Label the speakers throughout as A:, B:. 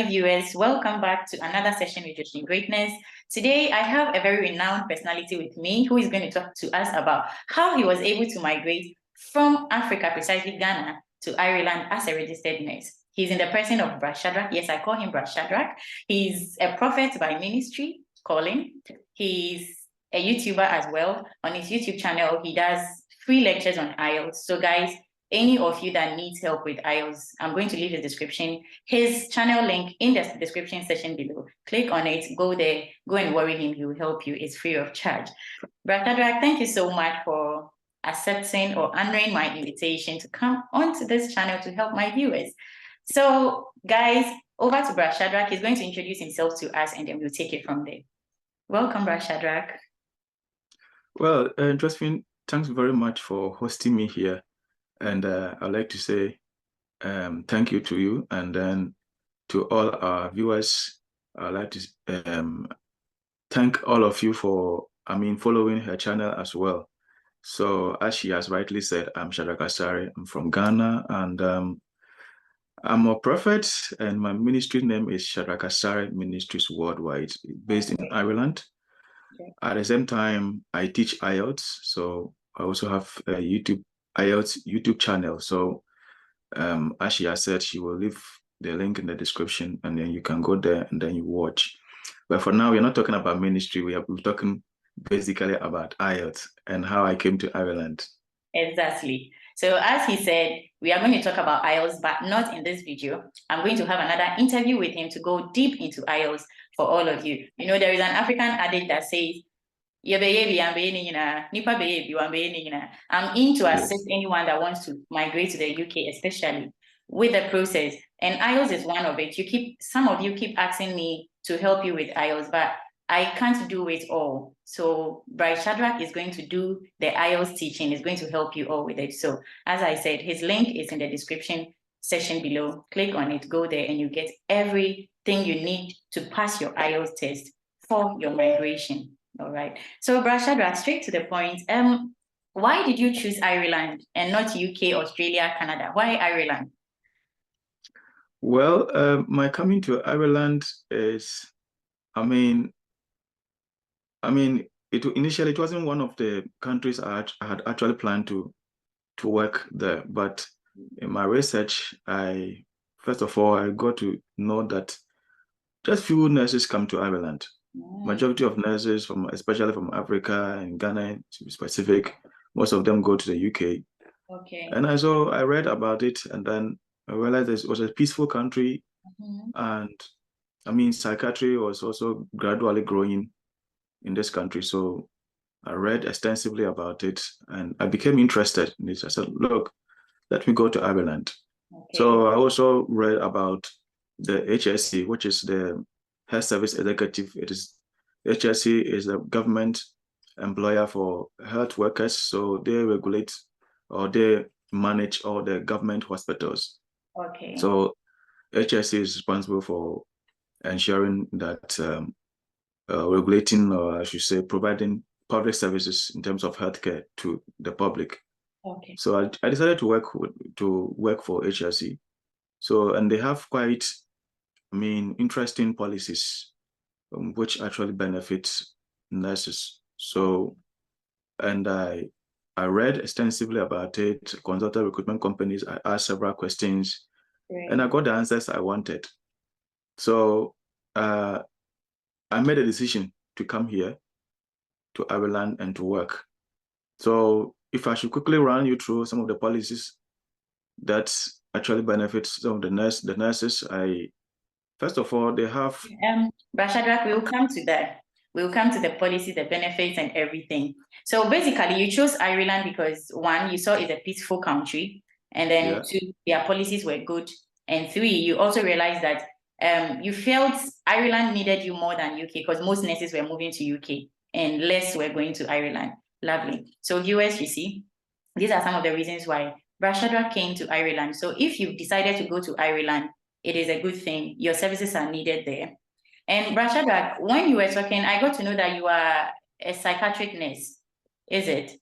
A: lovely viewers. Welcome back to another session with Josfyn Greatness. Today, I have a very renowned personality with me who is going to talk to us about how he was able to migrate from Africa, precisely Ghana, to Ireland as a registered nurse. He's in the person of Bro Shadrack. Yes, I call him Bro Shadrack. He's a prophet by ministry, calling. He's a YouTuber as well. On his YouTube channel, he does free lectures on IELTS. So guys, any of you that needs help with IELTS, I'm going to leave his channel link in the description section below. Click on it, go there, go and worry him, he will help you. It's free of charge. Bro Shadrack, thank you so much for accepting or honoring my invitation to come onto this channel to help my viewers. So guys, over to Bro Shadrack. He's going to introduce himself to us and then we'll take it from there. Welcome, Bro Shadrack.
B: Well, Josfyn, thanks very much for hosting me here. And I'd like to say thank you to you, and then to all our viewers. I'd like to thank all of you for, following her channel as well. So as she has rightly said, I'm Shadrack Asare. I'm from Ghana, and I'm a prophet, and my ministry name is Shadrack Asare Ministries Worldwide, based in Ireland. Okay. At the same time, I teach IELTS, so I also have a IELTS YouTube channel. So as she has said, she will leave the link in the description, and then you can go there and then you watch. But for now, we're not talking about ministry. We're talking basically about IELTS and how I came to Ireland.
A: Exactly. So as he said, we are going to talk about IELTS, but not in this video. I'm going to have another interview with him to go deep into IELTS for all of you. You know, there is an African adage that says, I'm in to assist anyone that wants to migrate to the UK, especially with the process. And IELTS is one of it. Some of you keep asking me to help you with IELTS, but I can't do it all. So Bro Shadrack is going to do the IELTS teaching, is going to help you all with it. So as I said, his link is in the description section below. Click on it, go there, and you get everything you need to pass your IELTS test for your migration. All right. So Bro Shadrack, straight to the point. Why did you choose Ireland and not UK, Australia, Canada? Why Ireland?
B: Well, my coming to Ireland is, initially it wasn't one of the countries I had actually planned to work there, but in my research, first of all, I got to know that just few nurses come to Ireland. Majority of nurses, especially from Africa and Ghana to be specific, most of them go to the UK.
A: Okay.
B: And I read about it, and then I realized it was a peaceful country, and psychiatry was also gradually growing in this country. So I read extensively about it, and I became interested in this. I said, look, let me go to Ireland. Okay. So I also read about the HSE, which is the Health Service Executive. HSE is a government employer for health workers. So they regulate or they manage all the government hospitals.
A: Okay.
B: So HSE is responsible for ensuring that regulating, or I should say, providing public services in terms of healthcare to the public.
A: Okay.
B: So I decided to work for HSE. So, and they have quite, interesting policies which actually benefits nurses. So, and I read extensively about it, consulted recruitment companies, I asked several questions, and I got the answers I wanted. So I made a decision to come here to Ireland and to work. So if I should quickly run you through some of the policies that actually benefit some of the nurses, first of all, they have...
A: Bro Shadrack, we'll come to that. We'll come to the policies, the benefits, and everything. So basically, you chose Ireland because, one, you saw it's a peaceful country, and then two, their policies were good, and three, you also realized that you felt Ireland needed you more than UK because most nurses were moving to UK and less were going to Ireland. Lovely. So viewers, you see, these are some of the reasons why Bro Shadrack came to Ireland. So if you've decided to go to Ireland, it is a good thing. Your services are needed there. And Bro Shadrack, when you were talking, I got to know that you are a psychiatric nurse. Is it?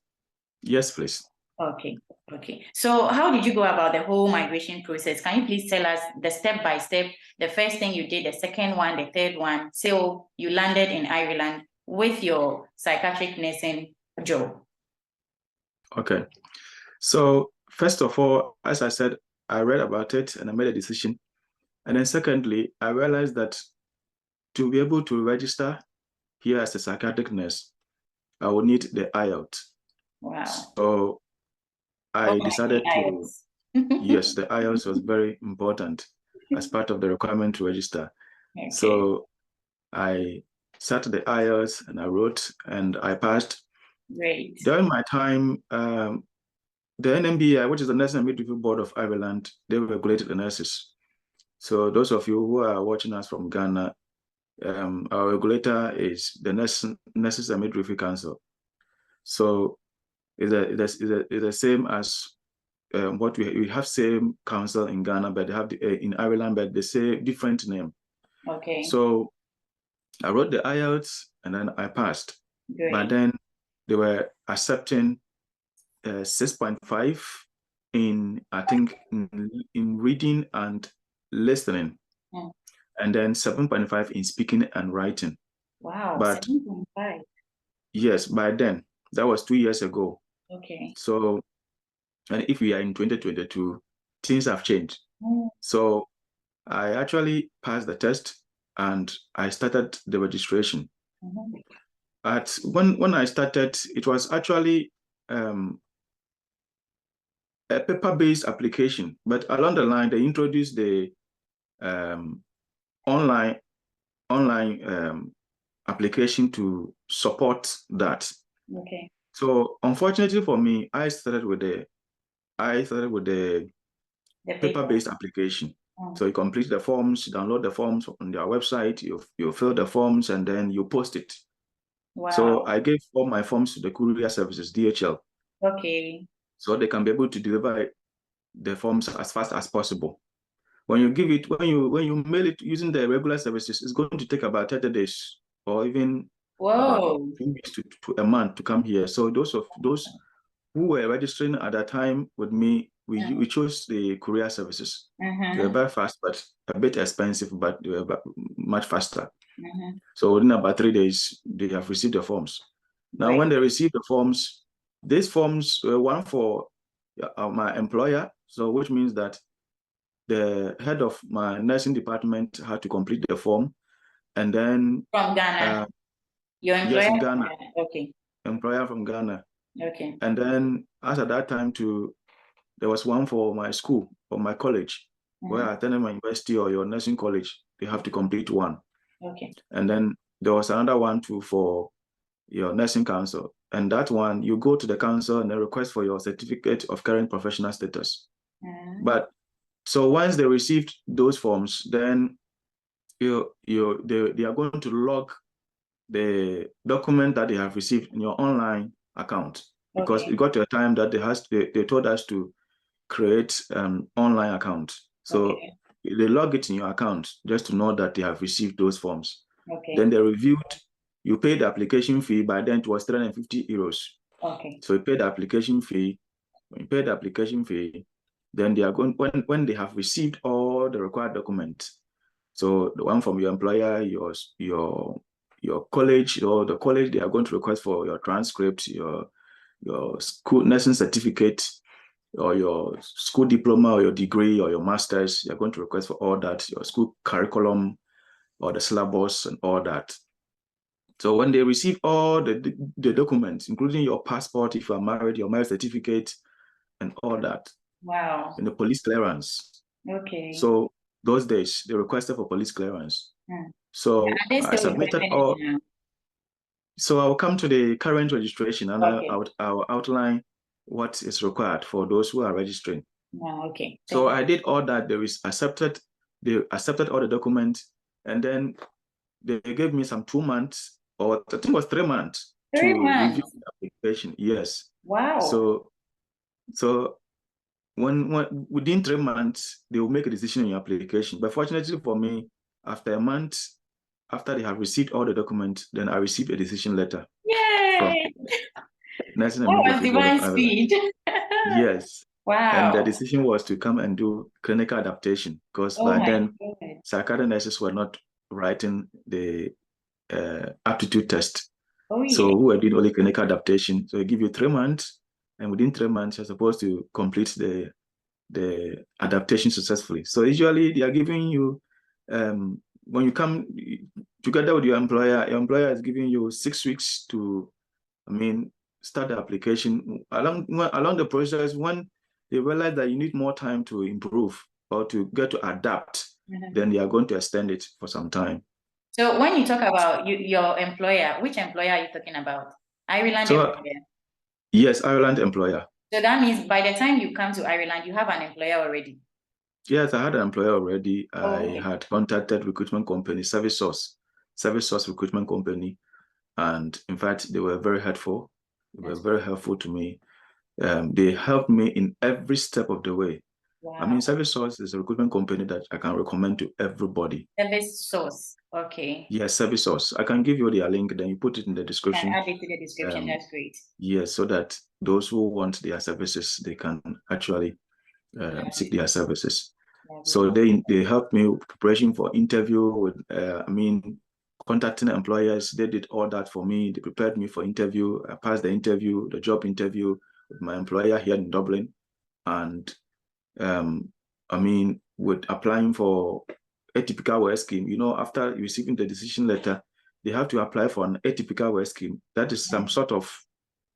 B: Yes, please.
A: Okay. Okay. So how did you go about the whole migration process? Can you please tell us the step by step, the first thing you did, the second one, the third one, so you landed in Ireland with your psychiatric nursing job?
B: Okay. So first of all, as I said, I read about it and I made a decision. And then secondly, I realized that to be able to register here as a psychiatric nurse, I would need the IELTS.
A: Wow.
B: So I decided to,
A: IELTS.
B: yes, the IELTS was very important as part of the requirement to register.
A: Okay.
B: So I sat the IELTS and I wrote and I passed.
A: Great.
B: During my time, the NMBI, which is the Nursing and Midwifery Board of Ireland, they regulated the nurses. So those of you who are watching us from Ghana, our regulator is the Nurses and Midwifery Council. So it's the same as what we have same council in Ghana, but they have in Ireland, but they say different name.
A: Okay.
B: So I wrote the IELTS and then I passed.
A: Great.
B: But then they were accepting 6.5 in, I think, in reading and listening, and then 7.5 in speaking and writing.
A: Wow,
B: but
A: 7.5.
B: Yes, by then, that was 2 years ago.
A: Okay.
B: So, and if we are in 2022, things have changed. So I actually passed the test and I started the registration. When I started, it was actually a paper-based application, but along the line, they introduced the online application to support that.
A: Okay.
B: So unfortunately for me, I started with the paper-based application. So you complete the forms, you download the forms on their website, you fill the forms, and then you post it.
A: Wow.
B: So I gave all my forms to the courier services, DHL.
A: Okay.
B: So they can be able to deliver the forms as fast as possible. When you give it, when you mail it using the regular services, it's going to take about 30 days or even about 2 weeks to a month to come here. So those who were registering at that time with me, we chose the courier services. They were very fast, but a bit expensive, but they were much faster. So within about 3 days, they have received the forms. Now, when they received the forms, these forms were one for my employer, so which means that the head of my nursing department had to complete the form, and then
A: from Ghana. Your employer?
B: Yes, in Ghana.
A: Okay.
B: Employer from Ghana.
A: Okay.
B: And then as at that time too, there was one for my school, for my college, where I attended my university or your nursing college. They have to complete one.
A: Okay.
B: And then there was another one too for your nursing council. And that one, you go to the council and they request for your certificate of current professional status. But so once they received those forms, then they are going to log the document that they have received in your online account, because it got to a time that they told us to create an online account. So they log it in your account just to know that they have received those forms. Then they reviewed, you paid the application fee. By then it was 350 euros. So you paid the application fee. When you pay the application fee, then they are going, when they have received all the required documents, so the one from your employer, your college, or the college, they are going to request for your transcript, your school nursing certificate, or your school diploma, or your degree, or your master's. They are going to request for all that, your school curriculum, or the syllabus, and all that. So when they receive all the documents, including your passport, if you are married, your marriage certificate, and all that.
A: Wow.
B: And the police clearance.
A: Okay.
B: So those days, they requested for police clearance. So I submitted all. So I'll come to the current registration, and I'll outline what is required for those who are registering.
A: Okay.
B: So I did all that. They accepted all the documents, and then they gave me some 2 months, or I think it was 3 months, to review the application. Yes.
A: Wow.
B: So when within 3 months, they will make a decision on your application. But fortunately for me, after a month, after they have received all the documents, then I received a decision letter.
A: Yay!
B: From Nursing and
A: That was
B: Midwifery Board of
A: divine
B: Ireland.
A: speed.
B: Yes. And the
A: Wow.
B: decision was to come and do clinical adaptation, because
A: Oh
B: by
A: my
B: then
A: God.
B: psychiatric nurses were not writing the aptitude test.
A: Oh
B: So
A: yeah.
B: we were doing only clinical adaptation. So they give you 3 months, and within 3 months, you're supposed to complete the adaptation successfully. So usually they are giving you, when you come together with your employer is giving you 6 weeks to, start the application. Along the process, when they realize that you need more time to improve or to get to adapt, then they are going to extend it for some time.
A: So when you talk about your employer, which employer are you talking about? Ireland
B: So
A: employer.
B: yes, Ireland employer.
A: So that means by the time you come to Ireland, you have an employer already.
B: Yes, I had an employer already.
A: Oh,
B: I
A: okay.
B: had contacted recruitment company, Service Source Recruitment Company. And in fact, they were very helpful. They were very helpful to me. They helped me in every step of the way.
A: Wow.
B: Service Source is a recruitment company that I can recommend to everybody.
A: Service Source. Okay.
B: Yes, Service Source. I can give you their link, then you put it in the
A: Can
B: description.
A: add it to the description. That's great.
B: Yes, so that those who want their services, they can actually seek their services. So they helped me with preparation for interview, with contacting employers. They did all that for me. They prepared me for interview. I passed the interview, the job interview with my employer here in Dublin. And with applying for atypical work scheme, after receiving the decision letter, they have to apply for an atypical work scheme. That is some sort of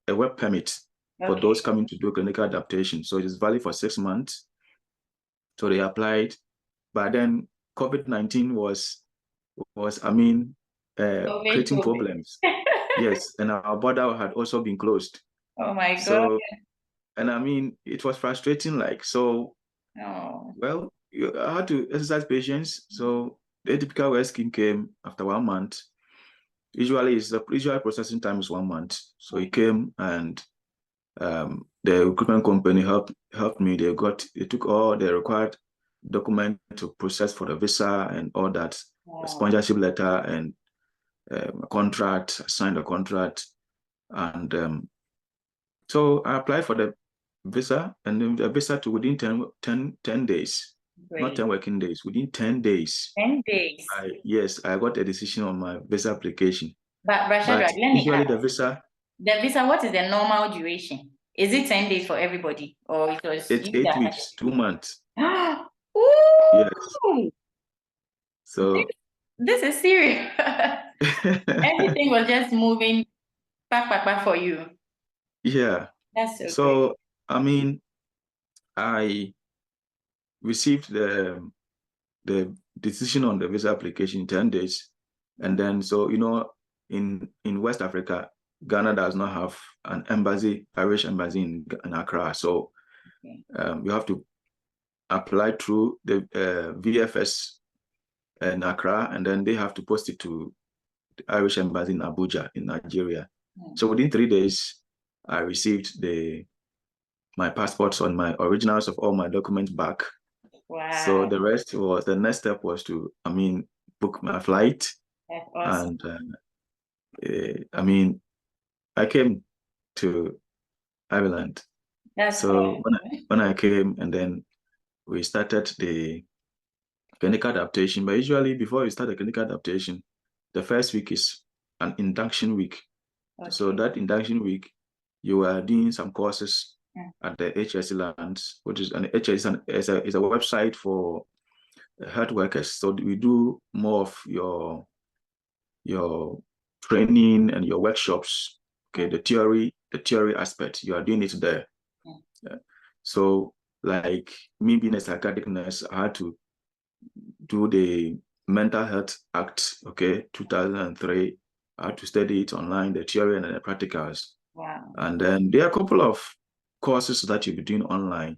B: a work permit for those coming to do clinical adaptation. So it is valid for 6 months. So they applied, but then COVID-19 was creating problems. Yes, and our border had also been closed.
A: Oh my God.
B: So, and it was frustrating. Well, I had to exercise patience. So the atypical work scheme came after 1 month. Usually, the usual processing time is 1 month. So it came, and the recruitment company helped me. They took all the required documents to process for the visa and all that, the sponsorship letter and a contract. I signed a contract, and so I applied for the visa, and then the visa to within 10 days. Great. Not 10 working days, within 10 days.
A: 10 days.
B: I got a decision on my visa application.
A: But Shadrack, let me ask.
B: The visa,
A: what is the normal duration? Is it 10 days for everybody? Or
B: it's 8 weeks, 2 months.
A: Ooh,
B: yes. So
A: this is serious. Everything was just moving back for you.
B: Yeah.
A: That's so
B: great. I received the decision on the visa application in 10 days. And then, in West Africa, Ghana does not have an embassy, Irish embassy in Accra. So you have to apply through the VFS in Accra, and then they have to post it to the Irish embassy in Abuja in Nigeria. So within 3 days, I received my passports on my originals of all my documents back.
A: Wow.
B: So the next step was to, book my flight.
A: That's awesome.
B: And I came to Ireland.
A: That's
B: so when I came, and then we started the clinical adaptation. But usually before we start the clinical adaptation, the first week is an induction week. So that induction week, you are doing some courses at the HSE Lands, which is is a website for health workers. So we do more of your training and your workshops. Okay, the theory aspect, you are doing it there. So like me being a psychiatric nurse, I had to do the Mental Health Act, 2003. I had to study it online, the theory and the practicals.
A: Wow.
B: And then there are a couple of courses that you'll be doing online.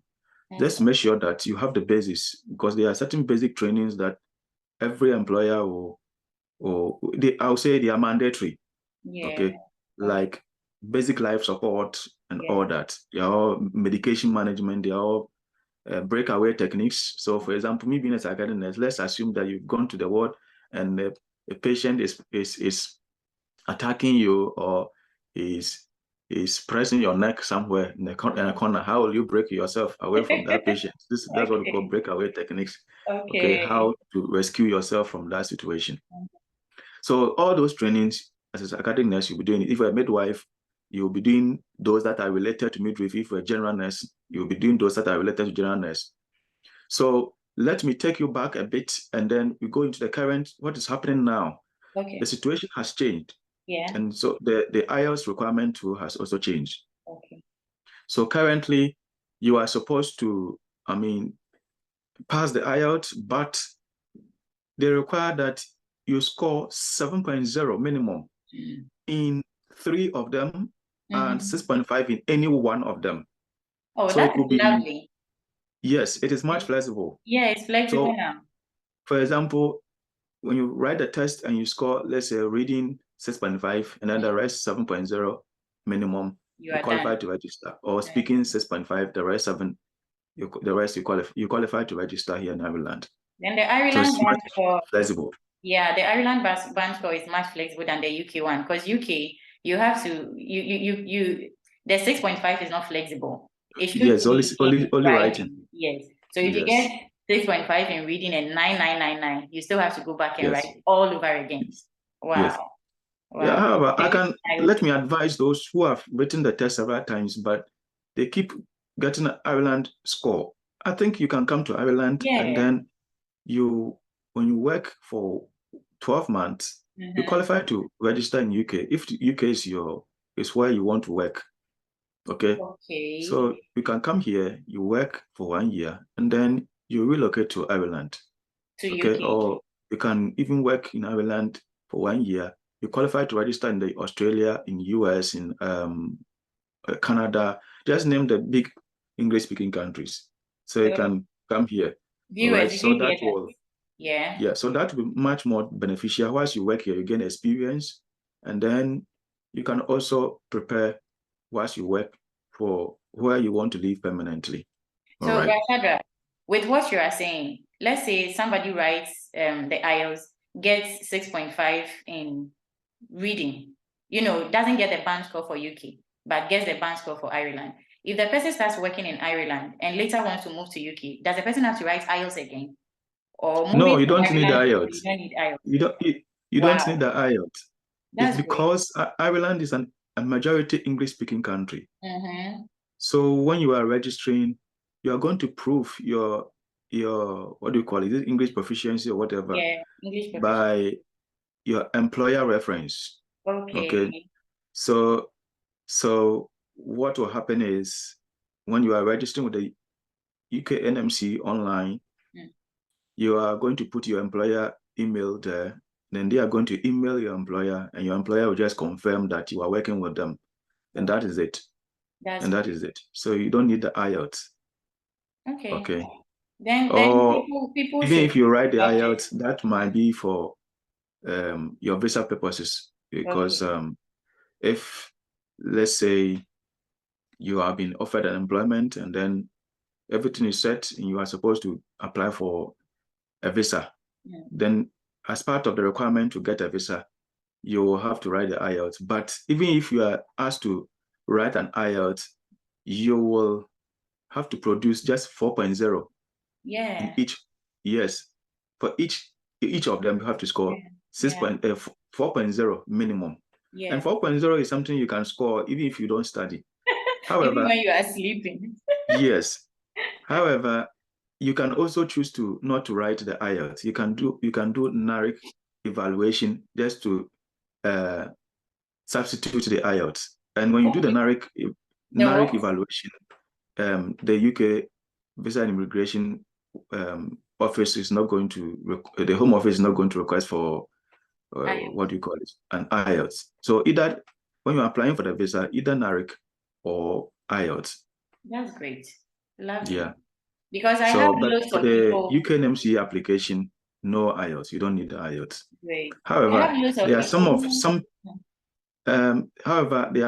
B: Just make sure that you have the basis, because there are certain basic trainings that every employer I'll say they are mandatory. Like basic life support and all that. They are all medication management. They are all breakaway techniques. So, for example, me being a psychiatric nurse, let's assume that you've gone to the ward and a patient is attacking you, or is is pressing your neck somewhere in a corner, how will you break yourself away from that patient? That's what we call breakaway techniques. Okay, how to rescue yourself from that situation. So all those trainings as a psychiatric nurse, you'll be doing it. If you're a midwife, you'll be doing those that are related to midwifery. If you're a general nurse, you'll be doing those that are related to general nurse. So let me take you back a bit, and then we go into the current, what is happening now.
A: Okay.
B: The situation has changed.
A: Yeah.
B: And so the IELTS requirement too has also changed.
A: Okay.
B: So currently, you are supposed to, pass the IELTS, but they require that you score 7.0 minimum in 3 of them and 6.5 in any one of them.
A: Oh,
B: so
A: that
B: it will
A: is
B: be
A: lovely.
B: Yes, it is much flexible.
A: Yeah, it's flexible
B: So,
A: now.
B: for example, when you write the test and you score, let's say, reading 6.5 and then the rest 7.0 minimum, you qualify
A: done
B: to register. Or speaking 6.5, the rest 7, the rest you qualify to register here in Ireland.
A: Then the Ireland
B: so
A: band score,
B: flexible.
A: Yeah, the Ireland band score is much flexible than the UK one, because UK you have to the 6.5 is not flexible. It should
B: Yes,
A: be
B: only writing.
A: Yes. So if you get 6.5 in reading and 9999, you still have to go back and write all over again. Wow.
B: Yes.
A: Wow.
B: Yeah, however, let me advise those who have written the test several times, but they keep getting an Ireland score. I think you can come to Ireland and then when you work for 12 months, you qualify to register in UK. If the UK is where you want to work. Okay. So you can come here, you work for 1 year, and then you relocate to Ireland. Okay. Or you can even work in Ireland for 1 year. You qualify to register in the Australia, in US, in Canada. Just name the big English-speaking countries. So you can come here. Right? So that will, so that will be much more beneficial. Whilst you work here, you gain experience, and then you can also prepare whilst you work for where you want to live permanently.
A: So, Bro Shadrack, with what you are saying, let's say somebody writes the IELTS, gets 6.5 in reading, doesn't get the band score for UK, but gets the band score for Ireland. If the person starts working in Ireland and later wants to move to UK, does the person have to write IELTS again? Or
B: no, you don't need the IELTS.
A: You don't need IELTS.
B: You don't need the IELTS. It's because Ireland is a majority English-speaking country. So when you are registering, you are going to prove your what do you call it? Is it English proficiency or whatever?
A: Yeah, English proficiency.
B: By your employer reference. Okay. So what will happen is when you are registering with the UK NMC online, you are going to put your employer email there. Then they are going to email your employer, and your employer will just confirm that you are working with them. And that is it. That is it. So you don't need the IELTS. Okay.
A: Then people
B: even if you write the IELTS, that might be for your visa purposes. Because if, let's say, you have been offered an employment and then everything is set and you are supposed to apply for a visa, then as part of the requirement to get a visa, you will have to write the IELTS. But even if you are asked to write an IELTS, you will have to produce just 4.0.
A: Yeah.
B: Each, yes. For each of them, you have to score 4.0 minimum. Yeah. And 4.0 is something you can score even if you don't study. However,
A: even when you are sleeping.
B: Yes. However, you can also choose to not to write the IELTS. You can do NARIC evaluation just to substitute the IELTS. And when you do the NARIC evaluation, the UK Visa and Immigration office is not going to, the Home Office is not going to request for, what do you call it, an IELTS. So either, when you're applying for the visa, either NARIC or IELTS.
A: That's great. Lovely.
B: Yeah.
A: Because I have lots of people.
B: The UK NMC application, no IELTS. You don't need the IELTS.
A: Great.
B: However, there are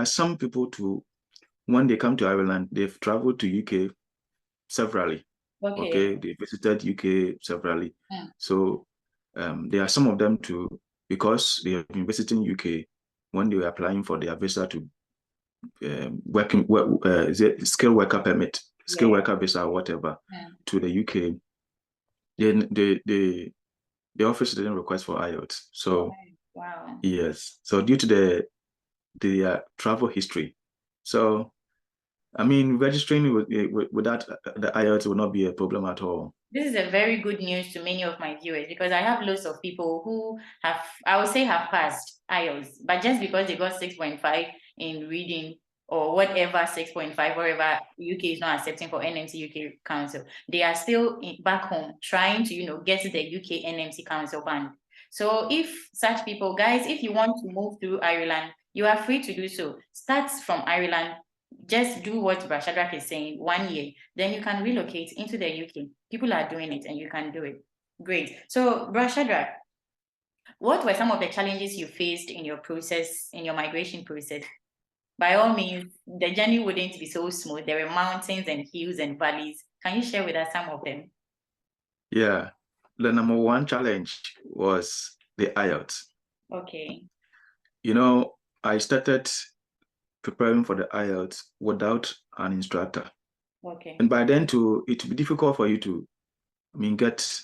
B: some people when they come to Ireland, they've traveled to UK severally. Okay. They visited UK severally. So there are some of them because they have been visiting UK when they were applying for their visa to working, is it skilled worker permit, skilled worker visa, or whatever, to the UK, then the office didn't request for IELTS. So
A: wow.
B: Yes, so due to the travel history, so I mean, registering without the IELTS will not be a problem at all.
A: This is a very good news to many of my viewers because I have lots of people who have, I would say, have passed IELTS, but just because they got 6.5 in reading or whatever, 6.5, wherever UK is not accepting for NMC UK Council, they are still back home trying to, get to the UK NMC Council band. So if such people, guys, if you want to move through Ireland, you are free to do so. Start from Ireland. Just do what Bro Shadrack is saying, 1 year, then you can relocate into the UK. People are doing it and you can do it. Great. So, Bro Shadrack, what were some of the challenges you faced in your process, in your migration process? By all means, the journey wouldn't be so smooth. There were mountains and hills and valleys. Can you share with us some of them?
B: Yeah. The number one challenge was the IELTS.
A: Okay.
B: I started preparing for the IELTS without an instructor.
A: Okay.
B: And by then, it would be difficult for you to, get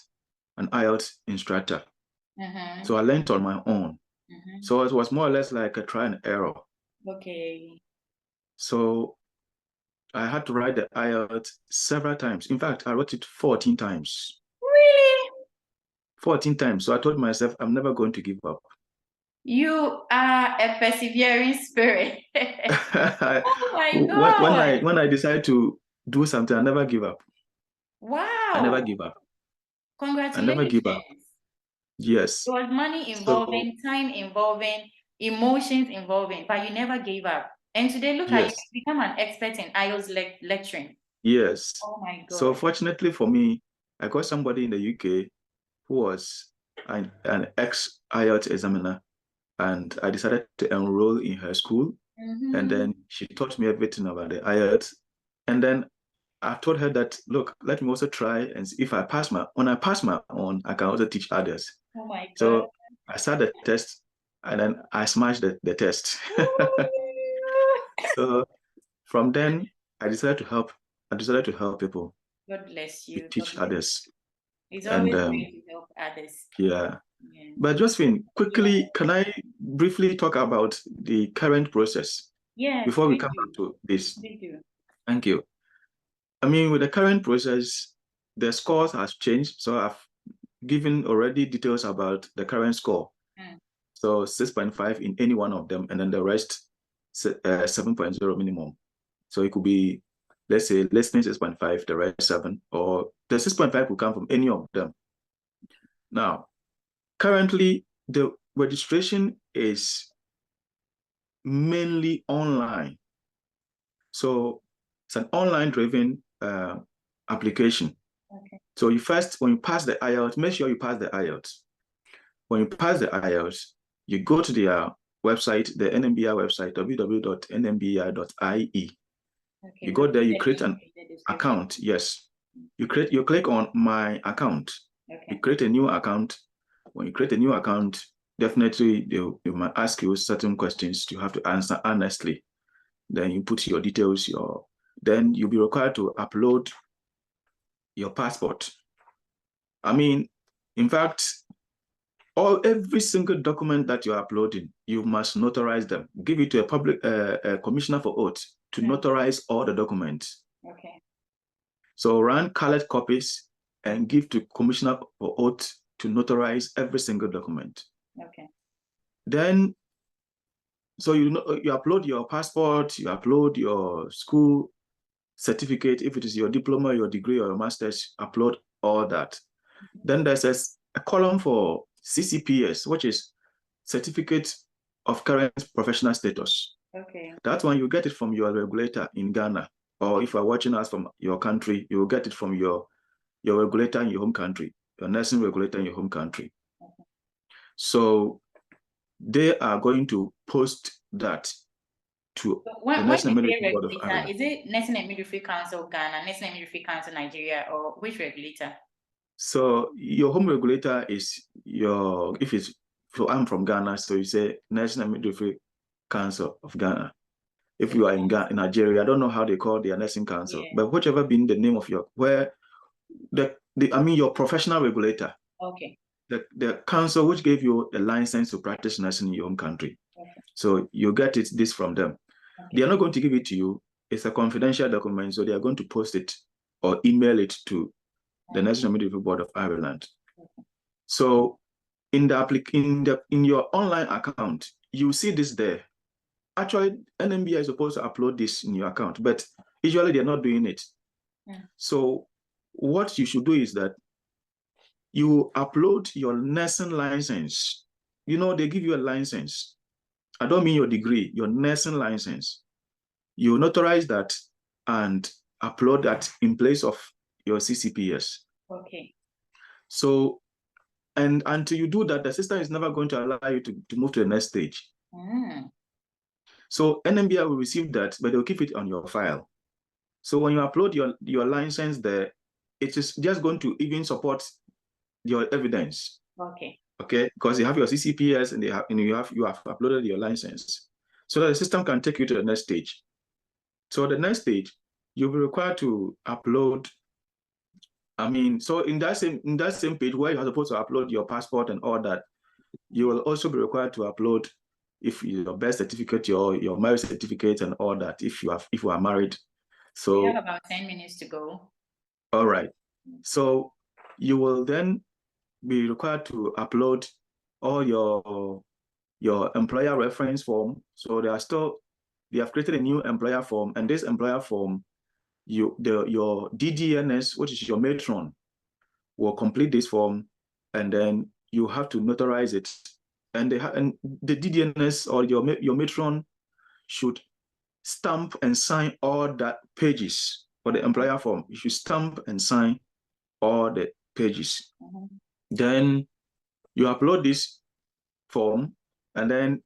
B: an IELTS instructor. So I learned on my own. So it was more or less like a try and error.
A: Okay.
B: So I had to write the IELTS several times. In fact, I wrote it 14 times.
A: Really?
B: 14 times. So I told myself, I'm never going to give up.
A: You are a persevering spirit. Oh my God.
B: When I decide to do something, I never give up.
A: Wow.
B: I never give up.
A: Congratulations.
B: I never give up. Yes.
A: There was money involving, time involving, emotions involving, but you never gave up. And today, look at you, become an expert in IELTS lecturing.
B: Yes.
A: Oh my God.
B: So fortunately for me, I got somebody in the UK who was an ex-IELTS examiner, and I decided to enroll in her school. And then she taught me everything about the IELTS. And then I told her that, look, let me also try, and if when I pass my own, I can also teach others.
A: Oh my God.
B: So I started the test, and then I smashed the test. So from then, I decided to help people.
A: God bless you.
B: To teach others.
A: It's always great to help others.
B: Yeah. But Josfyn, quickly, can I briefly talk about the current process?
A: Yes.
B: Before we come back to this. Thank you. I mean, with the current process, the scores has changed. So I've given already details about the current score. So 6.5 in any one of them, and then the rest 7.0 minimum. So it could be, let's say, listening 6.5, the rest 7, or the 6.5 will come from any of them. Now, currently, the registration is mainly online. So it's an online-driven application. Okay. So when you pass the IELTS, make sure you pass the IELTS. When you pass the IELTS, you go to their website, the NMBI website, www.nmbi.ie. Okay. You go there, you create an account. Yes. You click on My Account. Okay. You create a new account. When you create a new account, definitely they might ask you certain questions you have to answer honestly. Then you put your details, then you'll be required to upload your passport. I mean, in fact, every single document that you're uploading, you must notarize them. Give it to a public commissioner for oath to notarize all the documents. Okay. So run colored copies and give to commissioner for oath to notarize every single document. Okay. Then, so you upload your passport, you upload your school certificate, if it is your diploma, your degree, or your master's, upload all that. Then there's a column for CCPS, which is Certificate of Current Professional Status. Okay. That one, you get it from your regulator in Ghana, or if you're watching us from your country, you will get it from your regulator in your home country, your nursing regulator in your home country. Okay. So they are going to post that to the National Military Board of Ireland.
A: Is it Nursing and Midwifery Council Ghana, Nursing and Midwifery Council Nigeria, or which regulator?
B: So your home regulator is I'm from Ghana, so you say National Midwifery Council of Ghana. if you are in Nigeria, I don't know how they call their nursing council, but whichever being the name of your, where your professional regulator.
A: Okay.
B: The council which gave you the license to practice nursing in your own country.
A: Okay.
B: So you get this from them. Okay. They are not going to give it to you. It's a confidential document, so they are going to post it or email it to the National Midwifery Board of Ireland. Okay. So in your online account, you see this there. Actually, NMBI is supposed to upload this in your account, but usually they're not doing it. Yeah. So what you should do is that you upload your nursing license. You know, they give you a license. I don't mean your degree, your nursing license. You notarize that and upload that in place of your CCPS. Okay. So, and until you do that, the system is never going to allow you to move to the next stage. Mm. So NMBI will receive that, but they'll keep it on your file. So when you upload your license there, it is just going to even support your evidence. Okay. Okay, because you have your CCPS and you have uploaded your license, so that the system can take you to the next stage. So the next stage, you'll be required to upload. So in that same page where you're supposed to upload your passport and all that, you will also be required to upload your birth certificate, your marriage certificate, and all that if you are married. So
A: we have about 10 minutes to go.
B: All right. So you will then be required to upload all your employer reference form. So they have created a new employer form, and this employer form, your DDNS, which is your matron, will complete this form, and then you have to notarize it. And the DDNS or your matron should stamp and sign all that pages for the employer form. You should stamp and sign all the pages. Mm-hmm. Then you upload this form, and then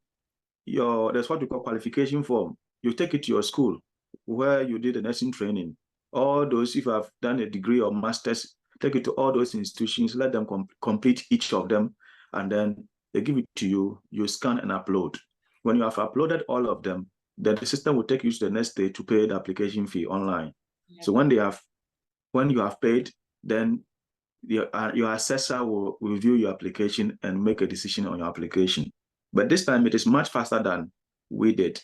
B: there's what you call qualification form. You take it to your school where you did the nursing training. All those, if you have done a degree or master's, take it to all those institutions, let them complete each of them, and then they give it to you, you scan and upload. When you have uploaded all of them, then the system will take you to the next day to pay the application fee online. Yeah. So when you have paid, then your assessor will review your application and make a decision on your application. But this time it is much faster than we did.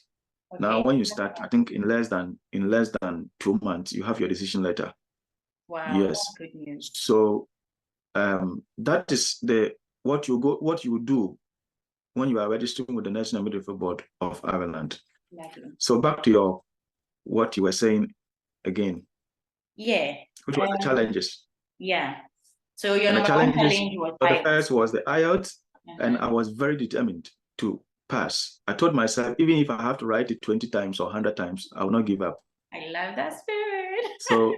B: Okay. Now, when you start, I think in less than 2 months, you have your decision letter.
A: Wow,
B: yes.
A: That's good news.
B: So that is what you do when you are registering with the National Midwifery Board of Ireland.
A: Lovely.
B: So back to what you were saying again.
A: Yeah.
B: Which were the challenges?
A: Yeah. So your number one challenge was
B: the first was the IELTS, and I was very determined to pass. I told myself, even if I have to write it 20 times or 100 times, I will not give up.
A: I love that spirit.
B: So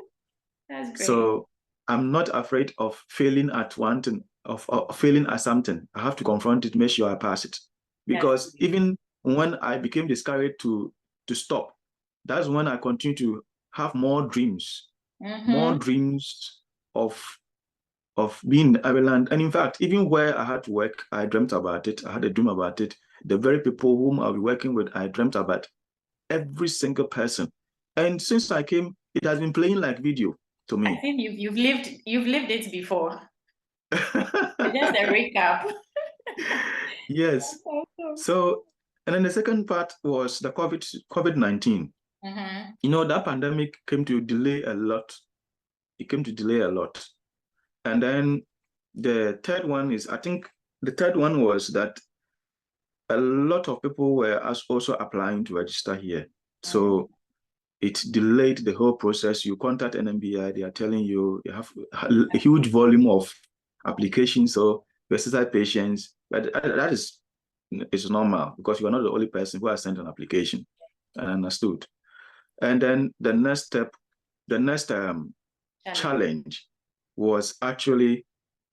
A: that's great.
B: So I'm not afraid of failing at one thing, of failing at something. I have to confront it, make sure I pass it. Because even when I became discouraged to stop, that's when I continue to have more dreams, more dreams of being in Ireland. And in fact, even where I had to work, I dreamt about it. I had a dream about it. The very people whom I'll be working with, I dreamt about every single person. And since I came, it has been playing like video to me.
A: I think you've lived it before. Just a recap.
B: Yes. So, and then the second part was the COVID-19. You know, that pandemic came to delay a lot. It came to delay a lot. And then the third one was that a lot of people were also applying to register here. So it delayed the whole process. You contact NMBI, they are telling you have a huge volume of applications, so registered patients, but that is normal because you are not the only person who has sent an application, and understood. And then the next challenge was actually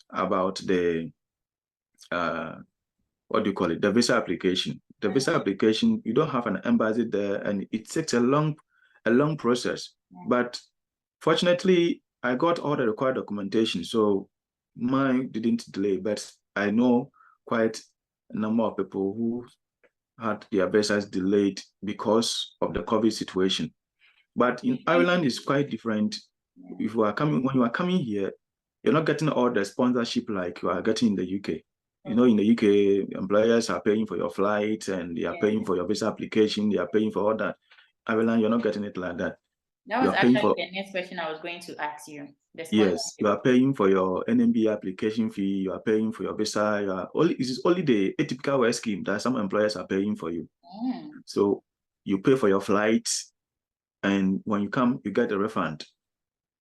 B: about the what do you call it? The visa application. The visa application, you don't have an embassy there, and it takes a long process. But fortunately, I got all the required documentation, so mine didn't delay. But I know quite a number of people who had their visas delayed because of the COVID situation. But in Ireland, it's quite different. If you are coming, when you are coming here, you're not getting all the sponsorship like you are getting in the UK. You know, in the UK, employers are paying for your flight and they are paying for your visa application. They are paying for all that. Ireland, you're not getting it like that.
A: That was actually the next question I was going to ask you.
B: Yes, you are paying for your NMB application fee. You are paying for your visa. It is only the atypical work scheme that some employers are paying for you. So you pay for your flights, and when you come, you get a refund.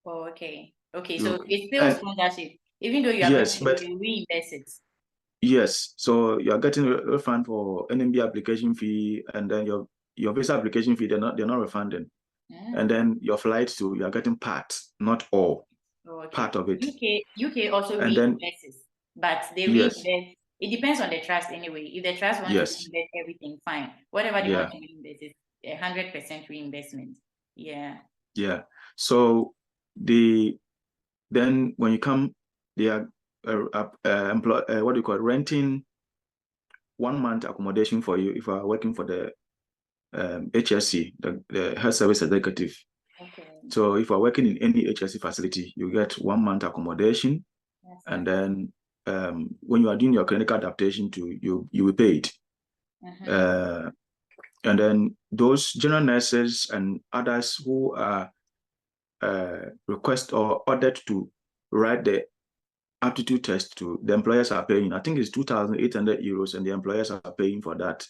A: Oh, okay. Okay, so it's still sponsorship, even though you are going to reimburse it.
B: Yes, so you are getting a refund for NMB application fee, and then your visa application fee, they're not refunding. And then your flight too, you are getting part, not all. Part of it.
A: UK also reimburses, but they reimburse. It depends on the trust anyway. If the trust wants to reimburse everything, fine. Whatever they want to reimburse is 100% reimbursement. Yeah. Yeah.
B: So then when you come, they are what do you call it? Renting 1 month accommodation for you if you are working for the HSC, the Health Service Executive. Okay. So if you are working in any HSC facility, you get 1 month accommodation, and then when you are doing your clinical adaptation, you will pay it. And then those general nurses and others who are request or ordered to write the aptitude test to, the employers are paying. I think it's 2,800 euros, and the employers are paying for that.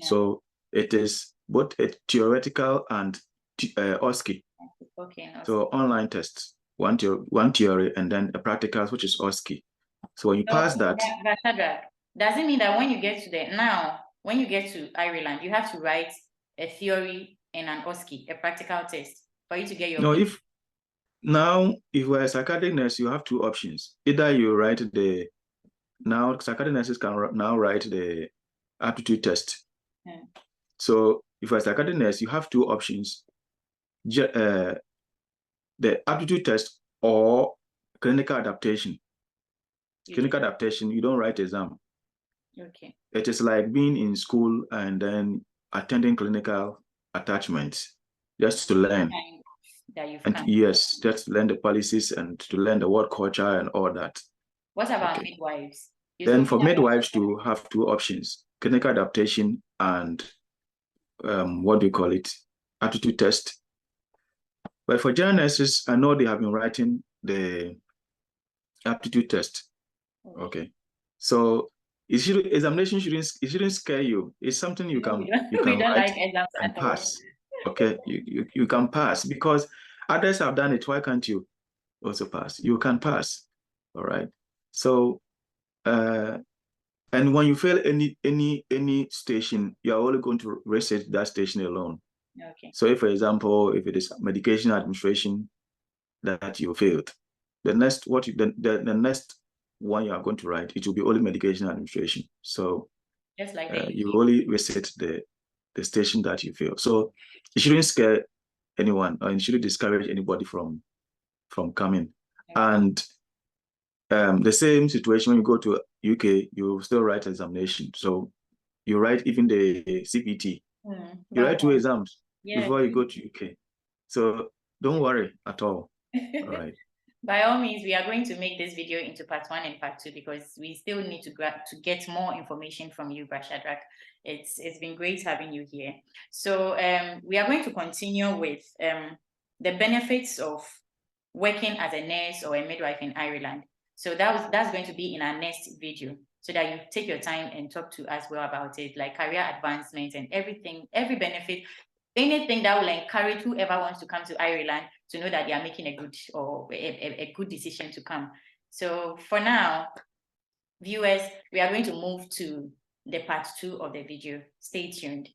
B: So it is both a theoretical and OSCE. So online tests, one theory and then a practical, which is OSCE. So when you pass that,
A: does it mean that when you get to Ireland, you have to write a theory and an OSCE, a practical test, for you to get your?
B: No, if you are a psychiatric nurse, you have two options. Either you write psychiatric nurses can now write the aptitude test. So if you're a psychiatric nurse, you have two options. The aptitude test or clinical adaptation. Clinical adaptation, you don't write exam. Okay. It is like being in school and then attending clinical attachments just to learn. Yes, just to learn the policies and to learn the work culture and all that.
A: What about midwives?
B: Then for midwives to have two options: clinical adaptation and what do you call it? Aptitude test. But for general nurses, I know they have been writing the aptitude test. Okay. So examination shouldn't scare you. It's something you can write and pass. Okay, you can pass because others have done it. Why can't you also pass? You can pass. All right. So and when you fail any station, you are only going to reset that station alone. Okay. So if, for example, if it is medication administration that you failed, the next the next one you are going to write, it will be only medication administration. So
A: just like
B: you only reset the station that you failed. So it shouldn't scare anyone, or it shouldn't discourage anybody from coming. Okay. And the same situation when you go to UK, you still write examination. So you write even the CPT. You write 2 exams before you go to UK. So don't worry at all. All right.
A: By all means, we are going to make this video into part 1 and part 2 because we still need to get more information from you, Bro Shadrack. It's been great having you here. So we are going to continue with the benefits of working as a nurse or a midwife in Ireland. So that's going to be in our next video, so that you take your time and talk to us well about it, like career advancement and everything, every benefit, anything that will encourage whoever wants to come to Ireland to know that they are making a good decision to come. So for now, viewers, we are going to move to the part 2 of the video. Stay tuned.